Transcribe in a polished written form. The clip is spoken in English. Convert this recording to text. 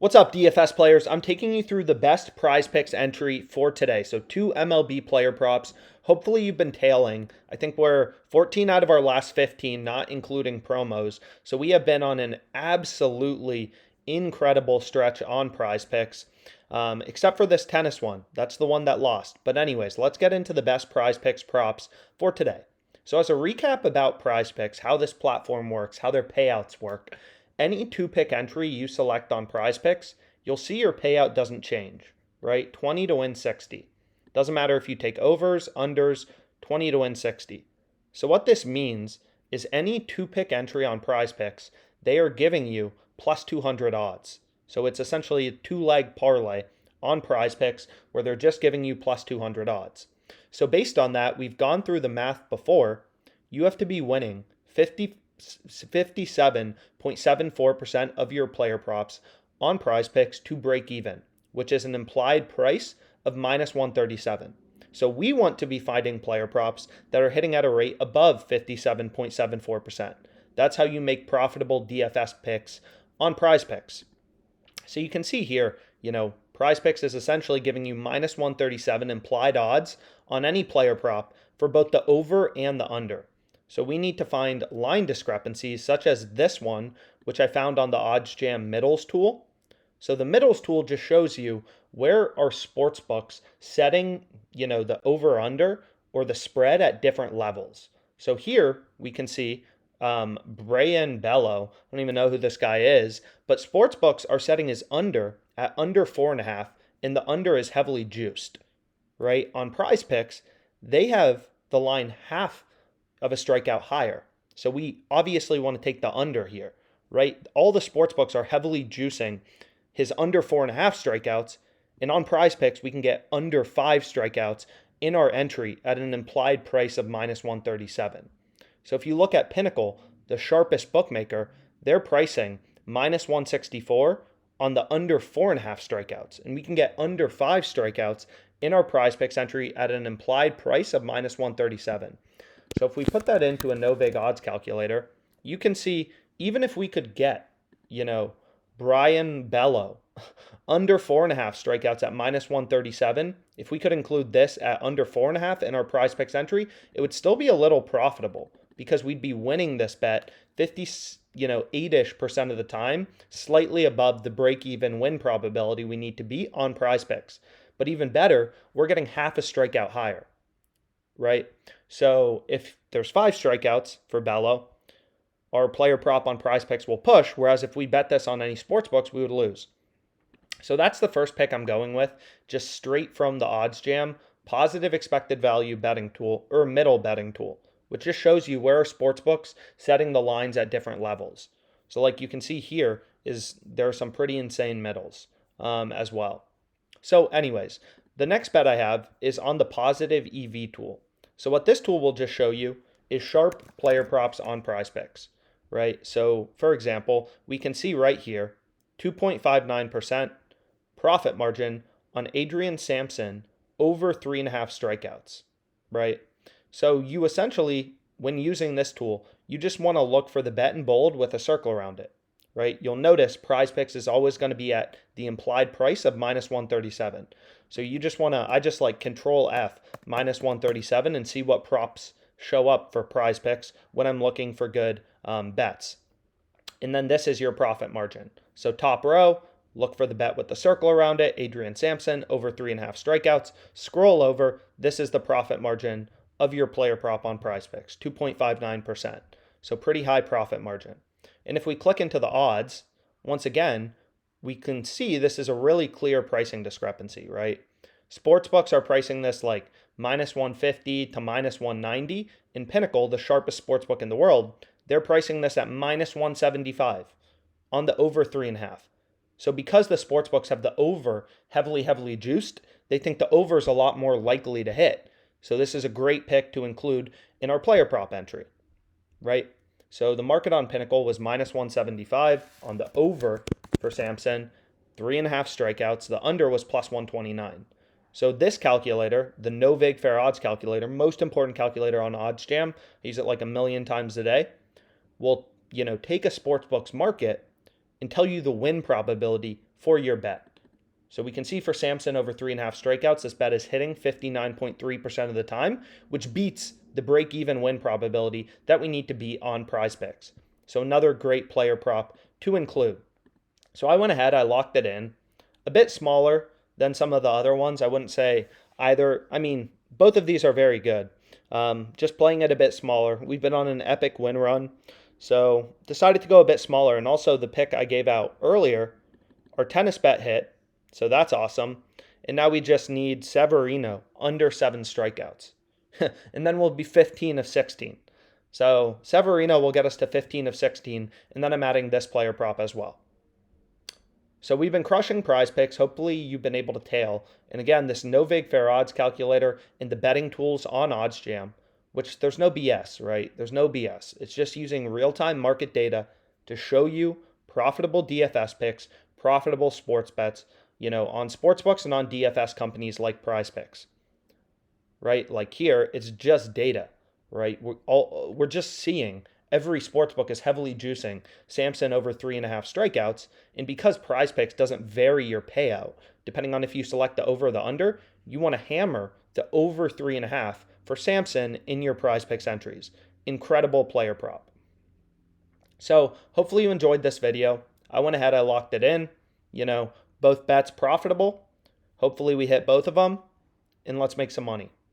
What's up, DFS players? I'm taking you through the best PrizePicks entry for today. So, two MLB player props. Hopefully, you've been tailing. I think we're 14 out of our last 15, not including promos. So, we have been on an absolutely incredible stretch on PrizePicks, except for this tennis one. That's the one that lost. But, anyways, let's get into the best PrizePicks props for today. So, as a recap about PrizePicks, how this platform works, how their payouts work. Any two-pick entry you select on PrizePicks, you'll see your payout doesn't change, right? 20 to win 60. Doesn't matter if you take overs, unders, 20 to win 60. So what this means is any two-pick entry on PrizePicks, they are giving you plus 200 odds. So it's essentially a two-leg parlay on PrizePicks where they're just giving you plus 200 odds. So based on that, we've gone through the math before. You have to be winning 57.74% of your player props on PrizePicks to break even, which is an implied price of minus 137. So we want to be finding player props that are hitting at a rate above 57.74%. That's how you make profitable DFS picks on PrizePicks. So you can see here, PrizePicks is essentially giving you minus 137 implied odds on any player prop for both the over and the under. So we need to find line discrepancies such as this one, which I found on the OddsJam middles tool. So the middles tool just shows you where are sportsbooks setting, the over under or the spread at different levels. So here we can see Brian Bello. I don't even know who this guy is, but sportsbooks are setting his under at under 4.5, and the under is heavily juiced, right? On PrizePicks, they have the line half of a strikeout higher. So we obviously want to take the under here, right? All the sports books are heavily juicing his under 4.5 strikeouts. And on PrizePicks, we can get under 5 strikeouts in our entry at an implied price of minus 137. So if you look at Pinnacle, the sharpest bookmaker, they're pricing minus 164 on the under 4.5 strikeouts. And we can get under 5 strikeouts in our PrizePicks entry at an implied price of minus 137. So if we put that into a no vig odds calculator, you can see even if we could get, Brian Bello under 4.5 strikeouts at minus 137, if we could include this at under 4.5 in our PrizePicks entry, it would still be a little profitable because we'd be winning this bet 8-ish% of the time, slightly above the break-even win probability we need to beat on PrizePicks. But even better, we're getting half a strikeout higher, right? So if there's 5 strikeouts for Bello, our player prop on PrizePicks will push, whereas if we bet this on any sportsbooks, we would lose. So that's the first pick I'm going with, just straight from the OddsJam positive expected value betting tool or middle betting tool, which just shows you where are sportsbooks setting the lines at different levels. So like you can see here there are some pretty insane middles as well. So anyways, the next bet I have is on the positive EV tool. So what this tool will just show you is sharp player props on PrizePicks, right? So for example, we can see right here, 2.59% profit margin on Adrian Sampson over 3.5 strikeouts, right? So you essentially, when using this tool, you just want to look for the bet in bold with a circle around it, right? You'll notice PrizePicks is always going to be at the implied price of minus 137. So you just want to, I just like control F minus 137 and see what props show up for PrizePicks when I'm looking for good bets. And then this is your profit margin. So top row, look for the bet with the circle around it, Adrian Sampson over 3.5 strikeouts. Scroll over, this is the profit margin of your player prop on PrizePicks, 2.59%. So pretty high profit margin. And if we click into the odds, once again, we can see this is a really clear pricing discrepancy, right? Sportsbooks are pricing this like minus 150 to minus 190. In Pinnacle, the sharpest sportsbook in the world, they're pricing this at minus 175 on the over 3.5. So because the sportsbooks have the over heavily juiced, they think the over is a lot more likely to hit. So this is a great pick to include in our player prop entry, right? So the market on Pinnacle was minus 175 on the over for Sampson, 3.5 strikeouts. The under was plus 129. So this calculator, the no vig fair odds calculator, most important calculator on OddsJam, I use it like a million times a day, will take a sportsbook's market and tell you the win probability for your bet. So we can see for Samson over 3.5 strikeouts, this bet is hitting 59.3% of the time, which beats the break-even win probability that we need to beat on PrizePicks. So another great player prop to include. So I went ahead, I locked it in. A bit smaller than some of the other ones. I wouldn't say either. I mean, both of these are very good. Just playing it a bit smaller. We've been on an epic win run. So decided to go a bit smaller. And also the pick I gave out earlier, our tennis bet hit. So that's awesome. And now we just need Severino under 7 strikeouts. And then we'll be 15 of 16. So Severino will get us to 15 of 16. And then I'm adding this player prop as well. So we've been crushing PrizePicks. Hopefully you've been able to tail. And again, this no vig fair odds calculator and the betting tools on OddsJam, which there's no BS, right? There's no BS. It's just using real-time market data to show you profitable DFS picks, profitable sports bets, on sportsbooks and on DFS companies like PrizePicks, right? Like here, it's just data, right? We're just seeing every sportsbook is heavily juicing Samson over 3.5 strikeouts. And because PrizePicks doesn't vary your payout, depending on if you select the over or the under, you want to hammer the over 3.5 for Samson in your PrizePicks entries. Incredible player prop. So hopefully you enjoyed this video. I went ahead, I locked it in. Both bets profitable. Hopefully we hit both of them, and let's make some money.